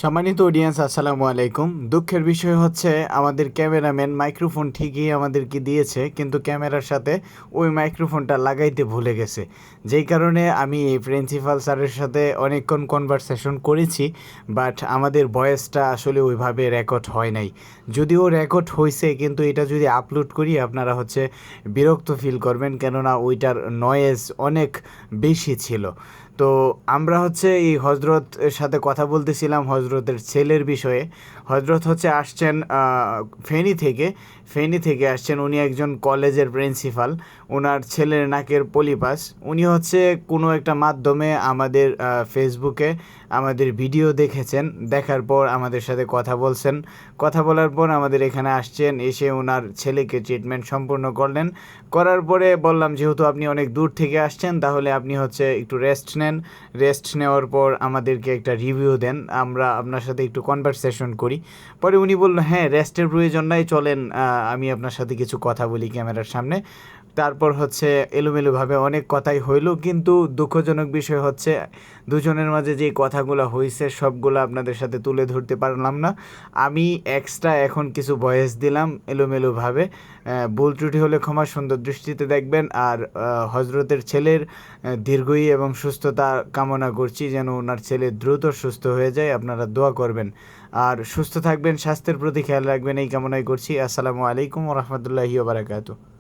সম্মানিত অডিয়েন্স, আসসালামু আলাইকুম। দুঃখের বিষয় হচ্ছে আমাদের ক্যামেরাম্যান মাইক্রোফোন ঠিকই আমাদেরকে দিয়েছে, কিন্তু ক্যামেরার সাথে ওই মাইক্রোফোনটা লাগাইতে ভুলে গেছে। যেই কারণে আমি এই প্রিন্সিপাল স্যারের সাথে অনেকক্ষণ কনভারসেশন করেছি, বাট আমাদের ভয়েসটা আসলে ওইভাবে রেকর্ড হয় নাই। যদিও রেকর্ড হয়েছে, কিন্তু এটা যদি আপলোড করি আপনারা বিরক্ত ফিল করবেন, কেননা ওইটার নয়েজ অনেক বেশি ছিল। তো আমরা এই হজরতের সাথে কথা বলতেছিলাম হজরতের ছেলের বিষয়ে। হজরত আসছেন ফেনী থেকে আসছেন। উনি একজন কলেজের প্রিন্সিপাল। ওনার ছেলের নাকের পলিপাস। উনি কোনো একটা মাধ্যমে আমাদের ফেসবুকে আমাদের ভিডিও দেখেছেন, দেখার পর আমাদের সাথে কথা বলছেন। কথা বলার পর আমাদের এখানে আসছেন, এসে ওনার ছেলেকে ট্রিটমেন্ট সম্পূর্ণ করলেন। করার পরে বললাম, যেহেতু আপনি অনেক দূর থেকে আসছেন, তাহলে আপনি একটু রেস্ট নেন। রেস্ট নেওয়ার পর আমাদেরকে একটা রিভিউ দেন, আমরা আপনার সাথে একটু কনভারসেশন করি। পরে উনি বলল, হ্যাঁ, রেস্টের প্রয়োজন নাই, চলেন আমি আপনার সাথে কিছু কথা বলি ক্যামেরার সামনে। তারপর এলোমেলোভাবে অনেক কথাই হইল, কিন্তু দুঃখজনক বিষয় দুজনের মাঝে যে কথাগুলো হয়েছে সবগুলো আপনাদের সাথে তুলে ধরতে পারলাম না। আমি এক্সট্রা এখন কিছু ভয়েস দিলাম এলোমেলোভাবে। ভুল ত্রুটি হলে ক্ষমা সুন্দর দৃষ্টিতে দেখবেন। আর হজরতের ছেলের দীর্ঘই এবং সুস্থতা কামনা করছি, যেন ওনার ছেলে দ্রুত সুস্থ হয়ে যায়। আপনারা দোয়া করবেন আর সুস্থ থাকবেন, স্বাস্থ্যের প্রতি খেয়াল রাখবেন, এই কামনাই করছি। আসসালামু আলাইকুম ওয়া রাহমাতুল্লাহি ওয়া বারাকাতুহু।